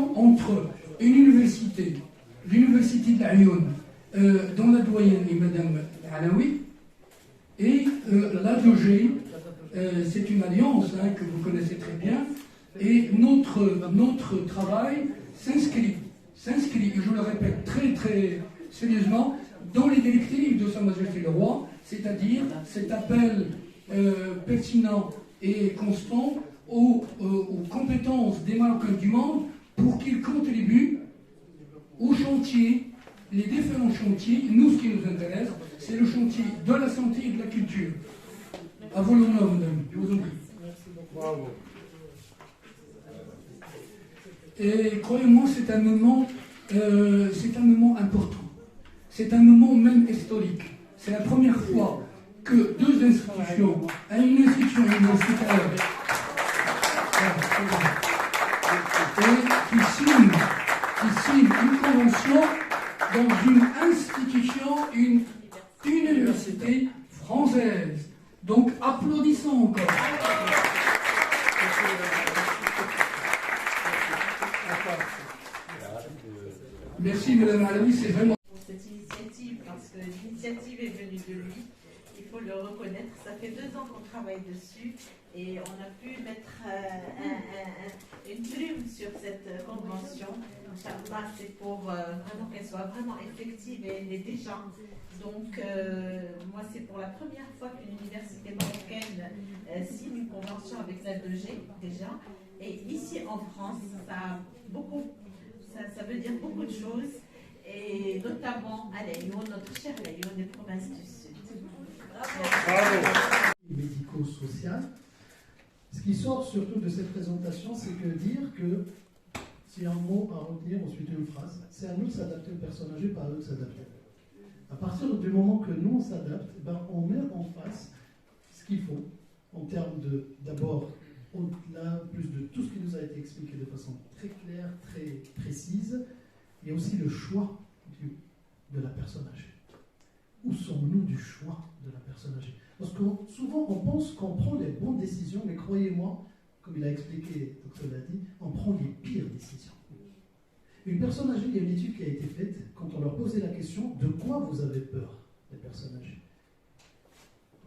liaison entre une université, l'université de l'Ayoun, dont la doyenne est Madame Alaoui, et l'ADG, c'est une alliance que vous connaissez très bien, et notre travail s'inscrit, et je le répète très très sérieusement, dans les directives de Sa Majesté le Roi, c'est-à-dire cet appel pertinent et constant aux compétences des Marocains du monde pour qu'ils contribuent au chantier, les différents chantiers. Nous, ce qui nous intéresse, c'est le chantier de la santé et de la culture. À vous l'honneur, madame. Je vous en prie. Bravo. Et croyez-moi, c'est un moment important. C'est un moment même historique. C'est la première fois que deux institutions, une institution universitaire, qui signent une convention dans une institution, une université française. Donc applaudissons encore. Merci Madame Alaoui, c'est vraiment... Cette initiative, parce que l'initiative est venue de lui, il faut le reconnaître. Ça fait 2 ans qu'on travaille dessus et on a pu mettre une plume sur cette convention. Inch'Allah, c'est pour vraiment qu'elle soit vraiment effective et elle l'est déjà. Donc, moi, c'est pour la première fois qu'une université marocaine signe une convention avec la 2G déjà. Et ici en France, ça veut dire beaucoup de choses. Et notamment à l'Aïon, notre cher Aïon des provinces du Sud. Bravo. Médico-social. Ce qui sort surtout de cette présentation, c'est que dire que s'il y a un mot à retenir, ensuite une phrase, c'est à nous de s'adapter aux personnes âgées, pas à eux de s'adapter. À partir du moment que nous on s'adapte, on met en face ce qu'il faut en termes d'abord, au-delà, plus de tout ce qui nous a été expliqué de façon très claire, très précise, et aussi le choix de la personne âgée. Où sommes-nous du choix de la personne âgée? Parce que souvent, on pense qu'on prend les bonnes décisions, mais croyez-moi, comme il a expliqué, Dr. Ladi, on prend les pires décisions. Une personne âgée, il y a une étude qui a été faite, quand on leur posait la question, de quoi vous avez peur, les personnes âgées?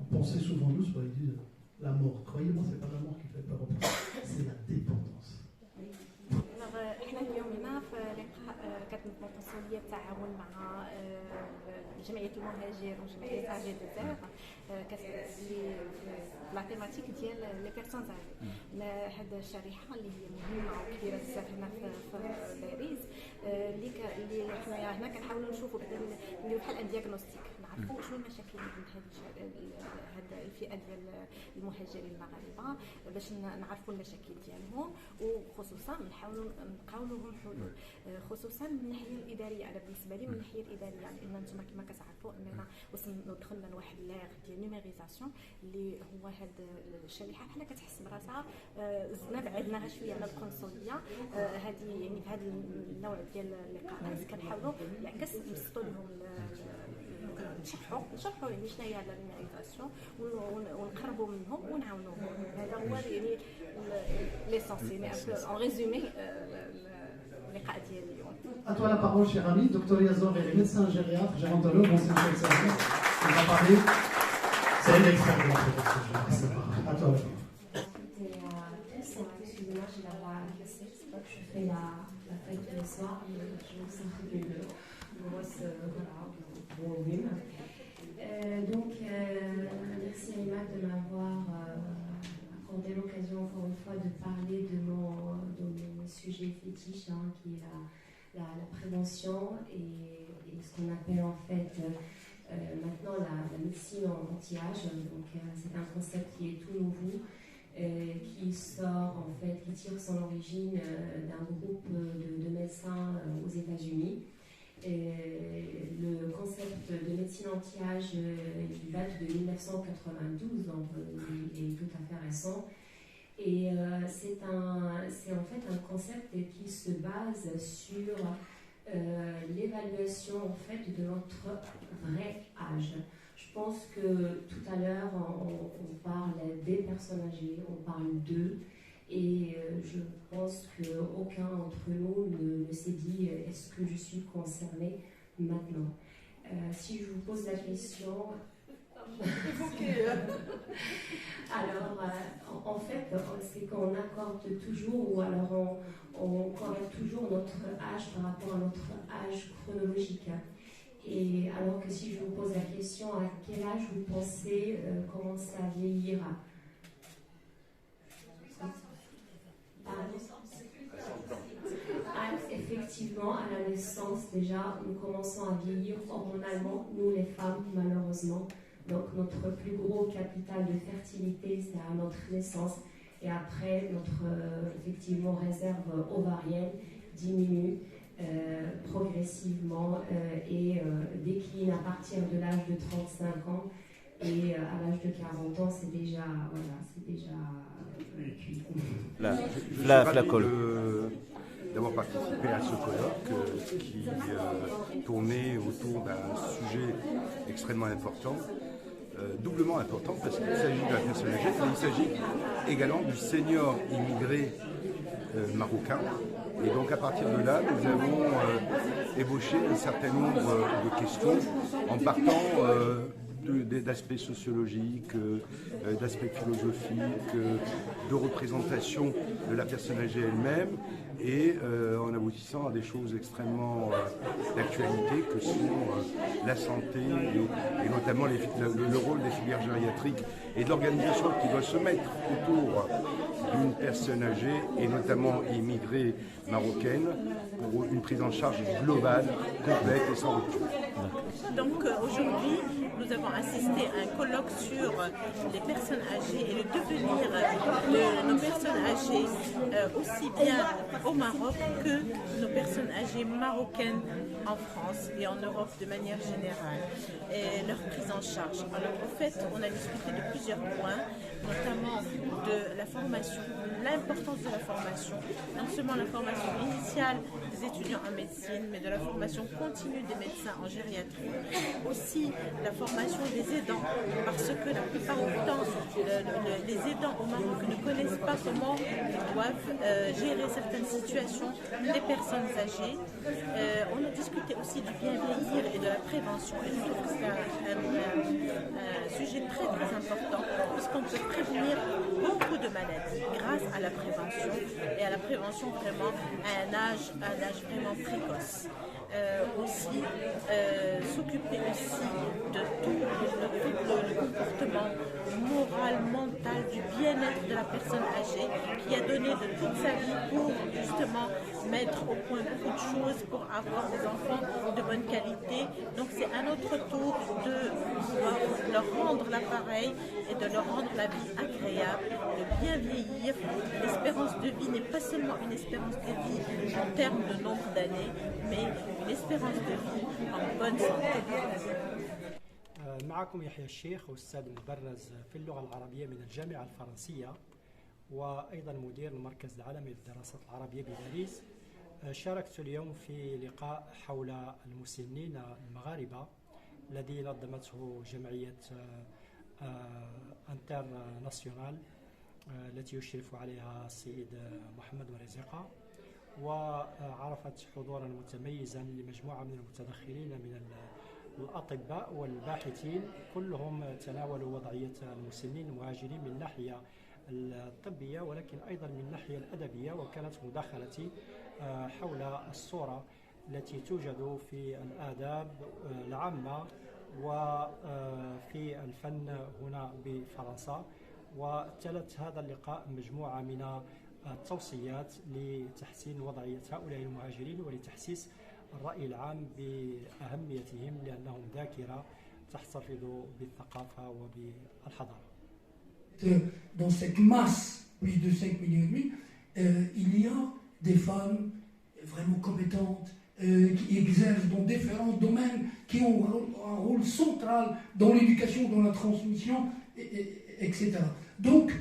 On pensait souvent, nous, soit ils disent la mort. Croyez-moi, ce n'est pas la mort qui fait peur aux personnes, c'est la dépendance. احنا اليوم هنا في لقاء كتنظم القنصليه بالتعاون مع جمعيه المهاجر وجمعيه اجي دزير لا تيماتيك ديال لي بيرسون زاجي هاد الشريحه اللي هي مهمه وكبيره بزاف هنا في باريس اللي حنايا هنا كنحاولوا نشوفوا بعدا نديروا بحال ان دياغنوستيك نعرفوا شنو المشاكل عند هاد الفئه ديال المهاجرين المغاربه باش نعرفوا المشاكل ديالهم وخصوصا نحاولوا نلقاو لهم حلول خصوصا من الناحيه الاداريه. انا بالنسبه لي من الناحيه الاداريه لان انتم كما كتعرفوا اننا دخلنا لواحد ليغ ديال نيميريزاسيون اللي هو هاد الشريحه بحال كتحس براسها زدنا بعدناها شويه على القنصليه هذه يعني في هذا النوع ديال اللقاءات كنحاولوا بالعكس نبسطوا لهم نشرحوا يعني شنو هي لا نيميريزاسيون ونقربوا منهم ونعاونوهم. هذا هو يعني ليسونسيال en résumé اللقاء ديال اليوم. À toi la parole, cher ami. Dr Yazor est médecin gériatre, gérontologue, ancien chef de service. Il va parler. C'est un expert de la protection gériatre. À toi la parole. Excusez-moi, j'ai la voix cassée. C'est pas que je fais la fête tous les soirs. Je me sens une grosse bon rhume. Donc, merci à Imad de m'avoir accordé l'occasion encore une fois de parler de mon sujet fétiche, qui est la prévention et ce qu'on appelle en fait maintenant la médecine anti-âge. Donc, c'est un concept qui est tout nouveau, qui sort en fait, qui tire son origine d'un groupe de médecins aux États-Unis. Le concept de médecine anti-âge il date de 1992, donc il est tout à fait récent. Et c'est en fait un concept qui se base sur l'évaluation en fait de notre vrai âge. Je pense que tout à l'heure on parle des personnes âgées, on parle d'eux, Et je pense qu'aucun d'entre nous ne s'est dit est-ce que je suis concernée maintenant. Si je vous pose la question... Alors, en fait, c'est qu'on accorde toujours, ou alors on corrèle toujours notre âge par rapport à notre âge chronologique. Et alors que si je vous pose la question, à quel âge vous pensez commencer à vieillir? Effectivement, à la naissance, déjà, nous commençons à vieillir hormonalement, nous les femmes, malheureusement. Donc, notre plus gros capital de fertilité, c'est à notre naissance. Et après, notre, effectivement, réserve ovarienne diminue progressivement et décline à partir de l'âge de 35 ans. Et à l'âge de 40 ans, c'est déjà... Voilà, c'est déjà... la colle. D'avoir participé à ce colloque qui tournait autour d'un sujet extrêmement important, doublement important parce qu'il s'agit de la personne âgée, mais il s'agit également du senior immigré marocain. Et donc à partir de là, nous avons ébauché un certain nombre de questions en partant d'aspects sociologiques, d'aspects philosophiques, de représentation de la personne âgée elle-même, et en aboutissant à des choses extrêmement d'actualité que sont la santé et notamment le rôle des filières gériatriques et de l'organisation qui doit se mettre autour d'une personne âgée et notamment immigrée marocaine pour une prise en charge globale, complète et sans rupture. Donc aujourd'hui, nous avons assisté à un colloque sur les personnes âgées et le devenir de nos personnes âgées, aussi bien au Maroc que nos personnes âgées marocaines en France et en Europe de manière générale, et leur prise en charge. Alors en fait, on a discuté de plusieurs points, notamment de la formation, l'importance de la formation, non seulement la formation initiale des étudiants en médecine, mais de la formation continue des médecins en gériatrie, aussi la formation des aidants, parce que la plupart du temps, les aidants au Maroc ne connaissent pas comment ils doivent gérer certaines situations des personnes âgées. On a discuté aussi du bien vieillir et de la prévention, et je trouve que c'est un sujet très très important, puisqu'on peut prévenir beaucoup de maladies grâce à la prévention, et à la prévention vraiment à un âge vraiment précoce. Aussi s'occuper aussi de tout le comportement moral, mental, du bien-être de la personne âgée qui a donné de toute sa vie pour justement mettre au point beaucoup de choses pour avoir des enfants de bonne qualité. Donc c'est à notre tour de leur rendre l'appareil et de leur rendre la vie agréable, de bien vieillir. L'espérance de vie n'est pas seulement une espérance de vie en termes de nombre d'années, mais une espérance de vie en bonne santé. معكم يحيى الشيخ أستاذ مبرز في اللغة العربية من الجامعة الفرنسية وأيضا مدير المركز العالمي للدراسات العربية بباريس. شاركت اليوم في لقاء حول المسنين المغاربة الذي نظمته جمعية انتر ناسيونال التي يشرف عليها السيد محمد مرزقة، وعرفت حضورا متميزا لمجموعة من المتدخلين من الأطباء والباحثين، كلهم تناولوا وضعية المسنين المهاجرين من الناحية الطبية ولكن أيضا من الناحية الأدبية، وكانت مداخلتي حول الصورة التي توجد في الآداب العامة وفي الفن هنا بفرنسا. وتلت هذا اللقاء مجموعة من التوصيات لتحسين وضعية هؤلاء المهاجرين ولتحسيس الرأي العام بأهميتهم لأنهم ذاكرة تحتفظ بالثقافة وبالحضارة. Dans cette masse, plus de 5,5 millions, il y a des femmes vraiment compétentes qui exercent dans différents domaines, qui ont un rôle central dans l'éducation, dans la transmission, etc. Donc,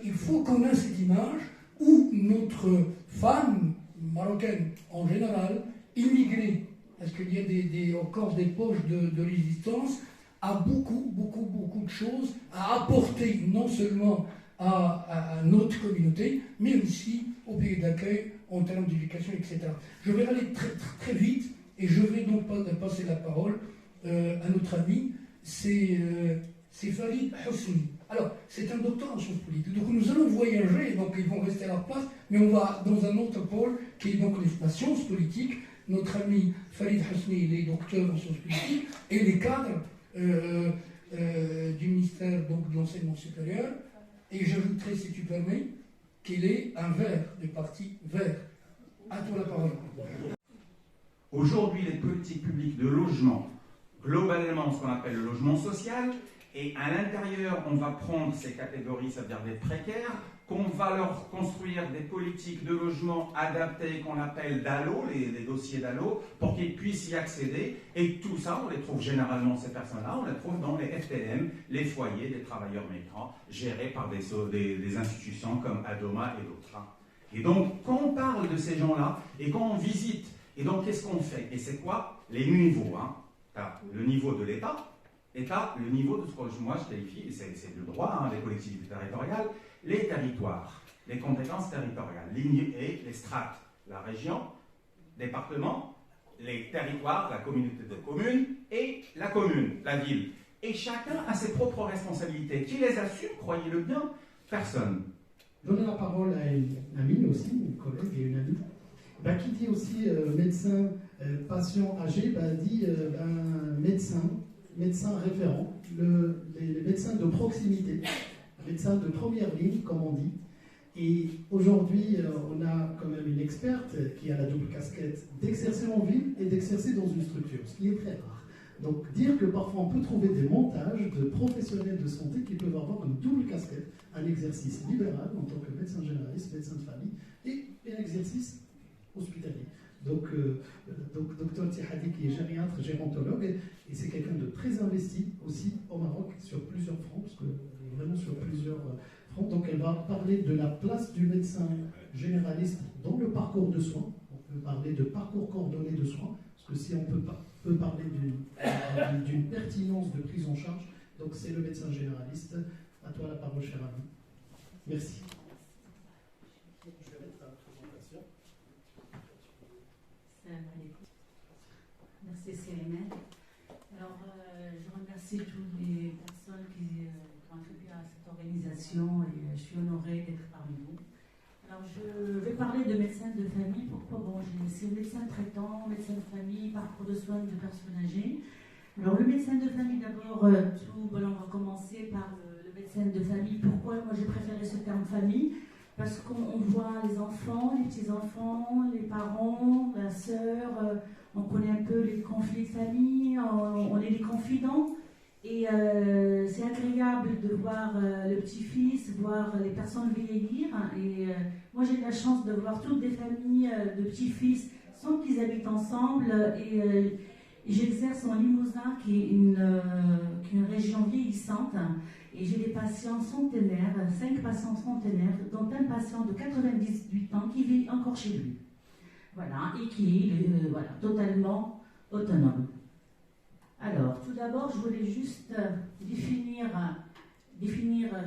il faut qu'on ait cette image où notre femme marocaine en général, immigrée, parce qu'il y a encore des poches de résistance, a beaucoup de choses à apporter, non seulement à notre communauté, mais aussi au pays d'accueil en termes d'éducation, etc. Je vais aller très vite et je vais donc passer la parole à notre ami, c'est Farid Hosni. Alors, c'est un docteur en sciences politiques, donc nous allons voyager, donc ils vont rester à leur place, mais on va dans un autre pôle qui est donc la science politique. Notre ami Farid Hosni, il est docteur en sciences politiques et les cadres du ministère donc, de l'enseignement supérieur. Et j'ajouterai, si tu permets, qu'il est un vert, du parti vert. À toi la parole. Aujourd'hui, les politiques publiques de logement, globalement ce qu'on appelle le logement social, et à l'intérieur, on va prendre ces catégories, c'est-à-dire des précaires, qu'on va leur construire des politiques de logement adaptées qu'on appelle DALO, les dossiers DALO, pour qu'ils puissent y accéder. Et tout ça, on les trouve généralement, ces personnes-là, on les trouve dans les FTM, les foyers des travailleurs migrants, gérés par des institutions comme Adoma et d'autres. Et donc, quand on parle de ces gens-là, et quand on visite, et donc qu'est-ce qu'on fait? Et c'est quoi les niveaux, hein? Le niveau de l'État, et le niveau de ce que moi je qualifie, et c'est le droit, hein, les collectivités territoriales, les territoires, les compétences territoriales, et les strates, la région, département, les territoires, la communauté de communes et la commune, la ville. Et chacun a ses propres responsabilités. Qui les assume, croyez-le bien? Personne. Donner la parole à une amie aussi, une collègue et une amie, qui dit aussi médecin, patient âgé, dit médecin référent, les médecins de proximité, médecins de première ligne, comme on dit. Et aujourd'hui, on a quand même une experte qui a la double casquette d'exercer en ville et d'exercer dans une structure, ce qui est très rare. Donc dire que parfois on peut trouver des montages de professionnels de santé qui peuvent avoir une double casquette, un exercice libéral en tant que médecin généraliste, médecin de famille, et un exercice hospitalier. Donc Dr Tihadi qui est gériatre, gérontologue, et c'est quelqu'un de très investi aussi au Maroc sur plusieurs fronts, parce que vraiment sur plusieurs fronts. Donc elle va parler de la place du médecin généraliste dans le parcours de soins. On peut parler de parcours coordonné de soins, parce que si on peut parler d'une pertinence de prise en charge, donc c'est le médecin généraliste. À toi la parole, cher ami. Merci. Je vais mettre la présentation. Merci Céline. Alors, je remercie toutes les personnes qui ont contribué à cette organisation et je suis honorée d'être parmi vous. Alors, je vais parler de médecin de famille. Pourquoi? Bon, c'est médecin traitant, médecin de famille, parcours de soins de personnes âgées. Alors, le médecin de famille, d'abord, on va commencer par le médecin de famille. Pourquoi moi j'ai préféré ce terme famille? Parce qu'on voit les enfants, les petits-enfants, les parents, la sœur, on connaît un peu les conflits de famille, on est des confidents. Et c'est agréable de voir le petit-fils, voir les personnes vieillir. Et moi j'ai eu la chance de voir toutes des familles de petits-fils sans qu'ils habitent ensemble. Et j'exerce en Limousin, qui est une région vieillissante. Et j'ai des patients centenaires, 5 patients centenaires, dont un patient de 98 ans qui vit encore chez lui. Voilà, et qui est totalement autonome. Alors, tout d'abord, je voulais juste définir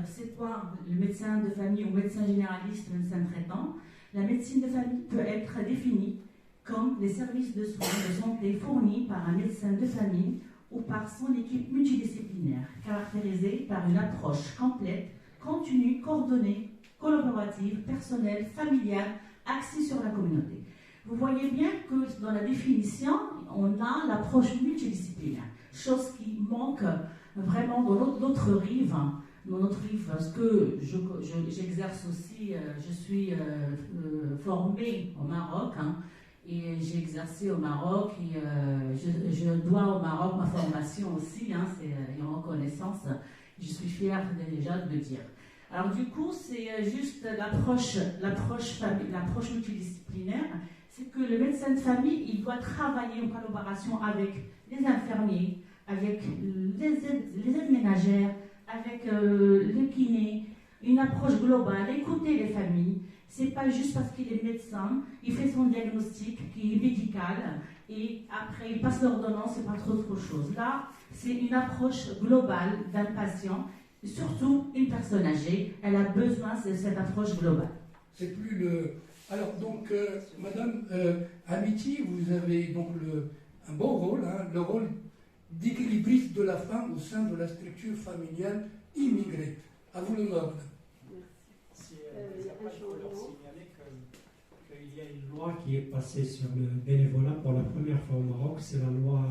c'est quoi le médecin de famille ou médecin généraliste, médecin traitant. La médecine de famille peut être définie comme les services de soins de santé fournis par un médecin de famille ou par son équipe multidisciplinaire, caractérisée par une approche complète, continue, coordonnée, collaborative, personnelle, familiale, axée sur la communauté. Vous voyez bien que dans la définition, on a l'approche multidisciplinaire, chose qui manque vraiment dans notre rive. Dans notre rive, parce que j'exerce aussi, je suis formée au Maroc, et j'ai exercé au Maroc, et je dois au Maroc ma formation aussi, c'est une reconnaissance, je suis fière déjà de le dire. Alors du coup, c'est juste l'approche multidisciplinaire, c'est que le médecin de famille, il doit travailler en collaboration avec les infirmiers, avec les aides ménagères, avec les kinés, une approche globale, écouter les familles. C'est pas juste parce qu'il est médecin, il fait son diagnostic qui est médical et après il passe l'ordonnance, c'est pas trop autre chose. Là, c'est une approche globale d'un patient Surtout, une personne âgée, elle a besoin de cette approche globale. C'est plus le... Alors, donc, Madame Amiti, vous avez donc un bon rôle, hein, le rôle d'équilibriste de la femme au sein de la structure familiale immigrée. À vous l'honneur, madame. Il y a une loi qui est passée sur le bénévolat pour la première fois au Maroc, c'est la loi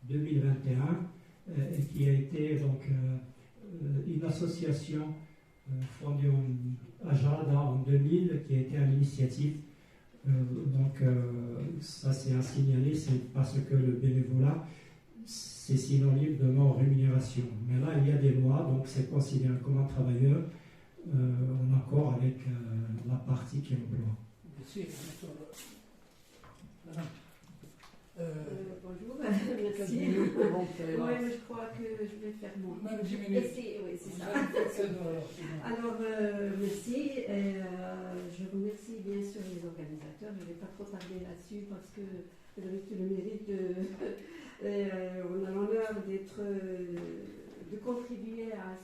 18/9/2021, et qui a été donc une association fondée à Jarada en 2000, qui a été à l'initiative. Ça c'est à signaler, c'est parce que le bénévolat c'est synonyme de non-rémunération. Mais là il y a des lois, donc c'est considéré comme un travailleur en accord avec la partie qui emploie. Merci. Madame. Bonjour, merci. Oui, mais je crois que je vais faire mon. Même 10 minutes. Oui, c'est ça. Alors, merci. Je remercie bien sûr les organisateurs. Je ne vais pas trop parler là-dessus parce que vous avez tout le mérite on a l'honneur de contribuer à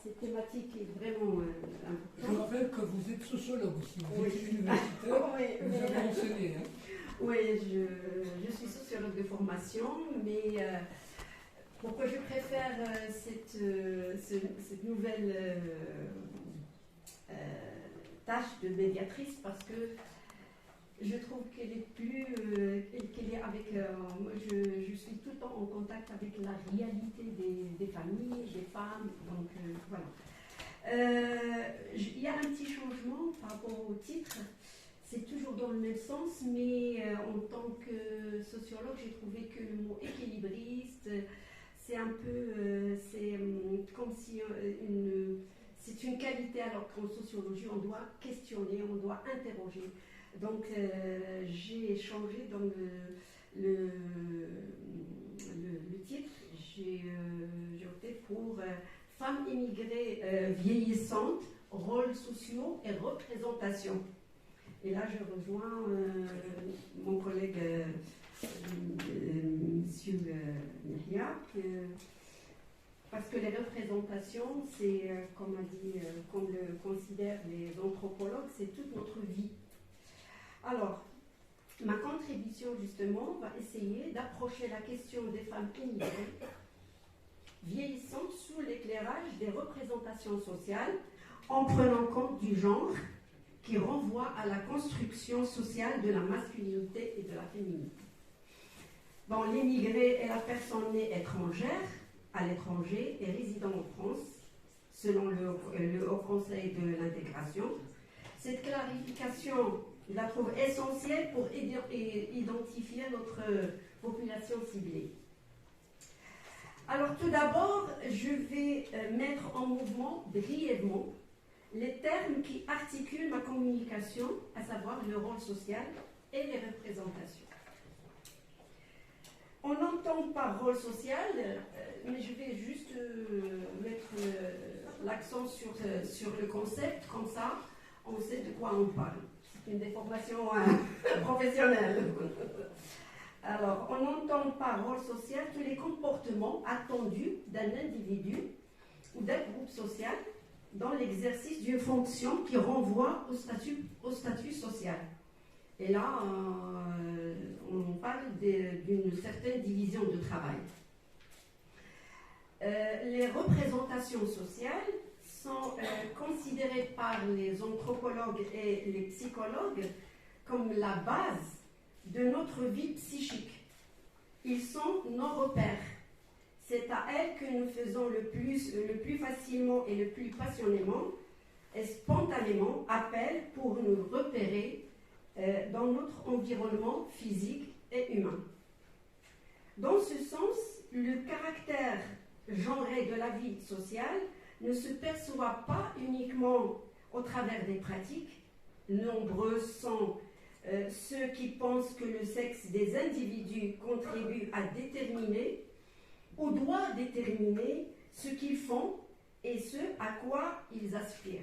cette thématique qui est vraiment importante. Je rappelle que vous êtes sociologue aussi, vous êtes universitaire, vous avez enseigné. Hein. Oui, je suis sociologue de formation, mais pourquoi je préfère cette nouvelle tâche de médiatrice, parce que je trouve qu'elle est plus, qu'elle est avec, je suis tout le temps en contact avec la réalité des familles, des femmes, donc voilà. Il y a un petit changement par rapport au titre, c'est toujours dans le même sens, mais en tant que sociologue, j'ai trouvé que le mot équilibriste, c'est un peu, c'est comme si c'est une qualité, alors qu'en sociologie, on doit questionner, on doit interroger. Donc, j'ai changé dans le titre. J'ai opté pour Femmes immigrées vieillissantes, rôles sociaux et représentation. Et là, je rejoins mon collègue Monsieur Nahia, parce que les représentations, c'est, comme le considèrent les anthropologues, c'est toute notre vie. Alors, ma contribution, justement, va essayer d'approcher la question des femmes immigrées vieillissantes sous l'éclairage des représentations sociales, en prenant compte du genre qui renvoie à la construction sociale de la masculinité et de la féminité. Bon, l'immigré est la personne née étrangère, à l'étranger et résidant en France, selon le Haut Conseil de l'intégration. Cette clarification, je la trouve essentielle pour identifier notre population ciblée. Alors tout d'abord, je vais mettre en mouvement brièvement les termes qui articulent ma communication, à savoir le rôle social et les représentations. On entend par rôle social, mais je vais juste mettre l'accent sur le concept, comme ça on sait de quoi on parle. C'est une déformation professionnelle. Alors, on entend par rôle social tous les comportements attendus d'un individu ou d'un groupe social dans l'exercice d'une fonction qui renvoie au statut social. Et là, on parle d'une certaine division de travail. Les représentations sociales sont considérées par les anthropologues et les psychologues comme la base de notre vie psychique. Ils sont nos repères. C'est à elles que nous faisons le plus facilement et le plus passionnément et spontanément appel pour nous repérer dans notre environnement physique et humain. Dans ce sens, le caractère genré de la vie sociale ne se perçoit pas uniquement au travers des pratiques. Nombreux sont ceux qui pensent que le sexe des individus contribue à déterminer ou doit déterminer ce qu'ils font et ce à quoi ils aspirent.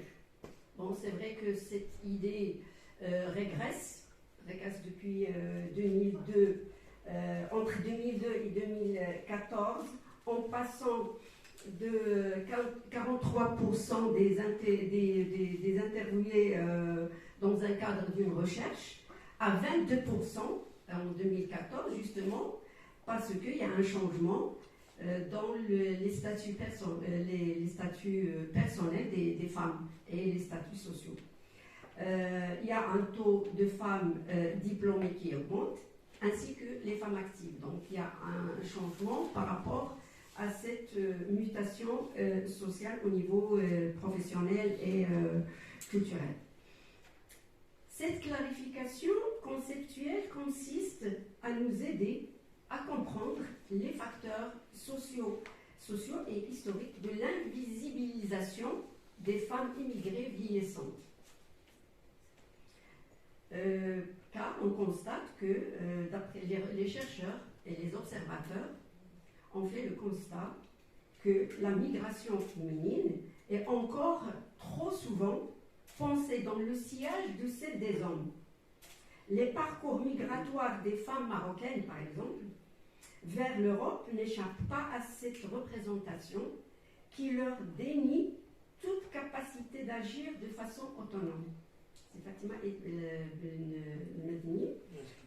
Bon, c'est vrai que cette idée régresse depuis 2002, entre 2002 et 2014, en passant de 43% des interviewés dans un cadre d'une recherche à 22% en 2014, justement, parce qu'il y a un changement dans les statuts personnels des femmes et les statuts sociaux. Il y a un taux de femmes diplômées qui augmente, ainsi que les femmes actives. Donc il y a un changement par rapport à cette mutation sociale au niveau professionnel et culturel. Cette clarification conceptuelle consiste à nous aider à comprendre les facteurs sociaux et historiques de l'invisibilisation des femmes immigrées vieillissantes. Car on constate que, d'après les chercheurs et les observateurs, on fait le constat que la migration féminine est encore trop souvent pensée dans le sillage de celle des hommes. Les parcours migratoires des femmes marocaines, par exemple, vers l'Europe n'échappent pas à cette représentation qui leur dénie toute capacité d'agir de façon autonome. C'est Fatima Medini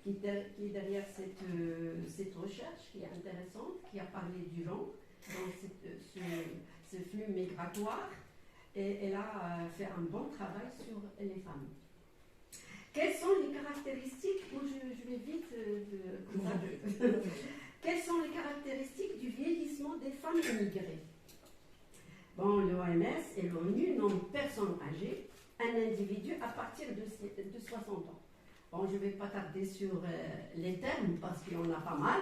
qui est derrière cette recherche qui est intéressante, qui a parlé du genre dans ce flux migratoire, et elle a fait un bon travail sur les femmes. Quelles sont les caractéristiques, moi je vais vite, quelles sont les caractéristiques du vieillissement des femmes immigrées? Bon, l'OMS et l'ONU nomment personne âgée un individu à partir de 60 ans. Bon, je ne vais pas tarder sur les termes parce qu'il y en a pas mal.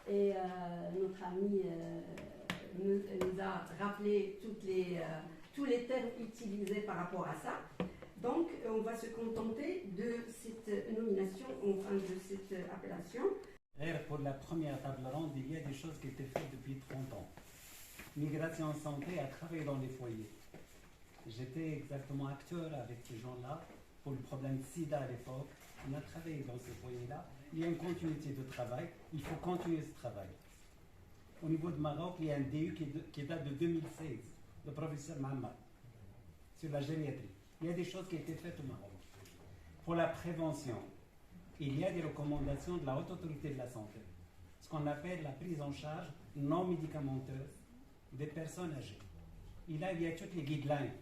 Et notre ami nous a rappelé tous les termes utilisés par rapport à ça. Donc, on va se contenter de cette nomination, enfin de cette appellation. Pour la première table ronde, il y a des choses qui étaient faites depuis 30 ans. Migration Santé a travaillé dans les foyers. J'étais exactement acteur avec ces gens-là pour le problème SIDA à l'époque. On a travaillé dans ces foyers-là. Il y a une continuité de travail. Il faut continuer ce travail. Au niveau du Maroc, il y a un DU qui date de 2016, le professeur Mohamed, sur la gériatrie. Il y a des choses qui ont été faites au Maroc. Pour la prévention, il y a des recommandations de la Haute Autorité de la Santé, ce qu'on appelle la prise en charge non médicamenteuse des personnes âgées. Et là, il y a toutes les guidelines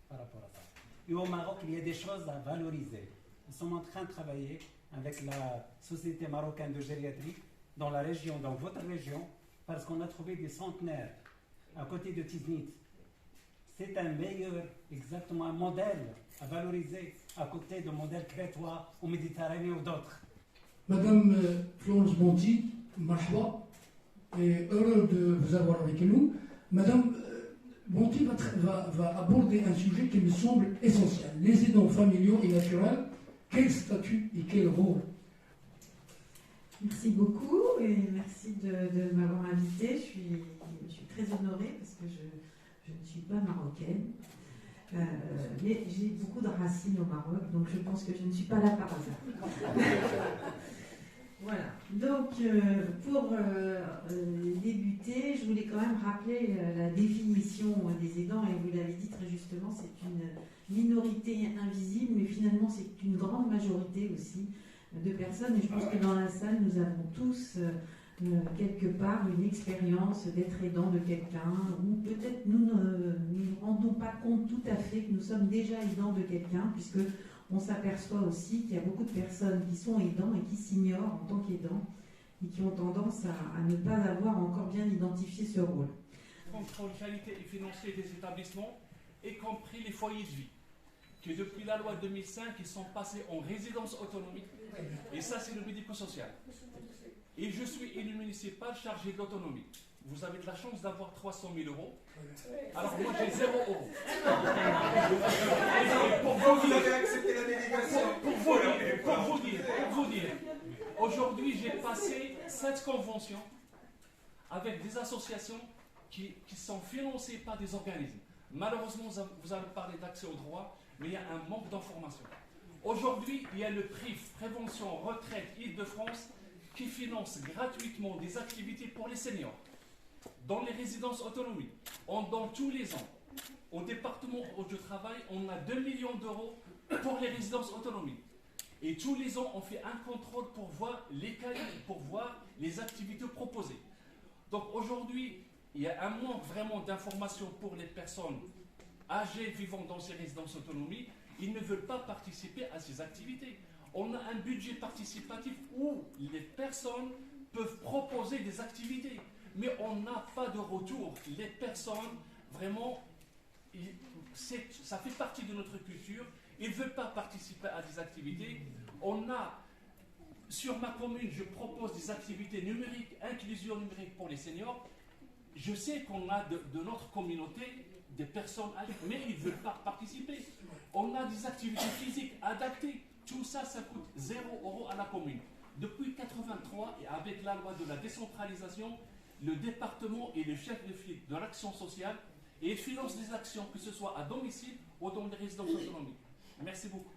par rapport à ça. Et au Maroc, il y a des choses à valoriser. Nous sommes en train de travailler avec la Société marocaine de gériatrie dans la région, dans votre région, parce qu'on a trouvé des centenaires à côté de Tiznit. C'est un meilleur, exactement un modèle à valoriser à côté de modèles crétois ou méditerranéens ou d'autres. Madame Florence Bonti, marhaba, est heureux de vous avoir avec nous. Madame Bonti va aborder un sujet qui me semble essentiel. Les aidants familiaux et naturels, quel statut et quel rôle? Merci beaucoup et merci de m'avoir invitée. Je suis très honorée parce que je ne suis pas marocaine. Mais j'ai beaucoup de racines au Maroc, donc je pense que je ne suis pas là par hasard. Voilà. Donc, pour débuter, je voulais quand même rappeler la définition des aidants, et vous l'avez dit très justement, c'est une minorité invisible, mais finalement c'est une grande majorité aussi de personnes, et je pense que dans la salle, nous avons tous quelque part une expérience d'être aidant de quelqu'un, ou peut-être nous ne nous rendons pas compte tout à fait que nous sommes déjà aidants de quelqu'un, puisque on s'aperçoit aussi qu'il y a beaucoup de personnes qui sont aidants et qui s'ignorent en tant qu'aidants et qui ont tendance à ne pas avoir encore bien identifié ce rôle. Contrôle qualité et financier des établissements, y compris les foyers de vie, qui depuis la loi 2005, ils sont passés en résidence autonomique, et ça c'est le médico-social. Et je suis élu municipal chargé de l'autonomie. Vous avez de la chance d'avoir 300 000 €. Alors moi j'ai 0 €. Pour vous dire, aujourd'hui j'ai passé 7 conventions avec des associations qui sont financées par des organismes. Malheureusement, vous avez parlé d'accès au droit, mais il y a un manque d'information. Aujourd'hui, il y a le PRIF, Prévention Retraite Île-de-France, qui finance gratuitement des activités pour les seniors. dans les résidences autonomes, dans tous les ans, au département où je travaille, on a 2 millions d'euros pour les résidences autonomes. Et tous les ans, on fait un contrôle pour voir les cahiers, pour voir les activités proposées. Donc aujourd'hui, il y a un manque vraiment d'informations pour les personnes âgées vivant dans ces résidences autonomes. Ils ne veulent pas participer à ces activités. On a un budget participatif où les personnes peuvent proposer des activités, mais on n'a pas de retour. Les personnes, vraiment, ça fait partie de notre culture. Ils ne veulent pas participer à des activités. Sur ma commune, je propose des activités numériques, inclusion numérique pour les seniors. Je sais qu'on a de notre communauté des personnes âgées, mais ils ne veulent pas participer. On a des activités physiques adaptées. Tout ça, ça coûte 0 € à la commune. Depuis 1983, et avec la loi de la décentralisation, le département est le chef de file de l'action sociale et il finance des actions, que ce soit à domicile ou dans les résidences autonomes. Merci beaucoup.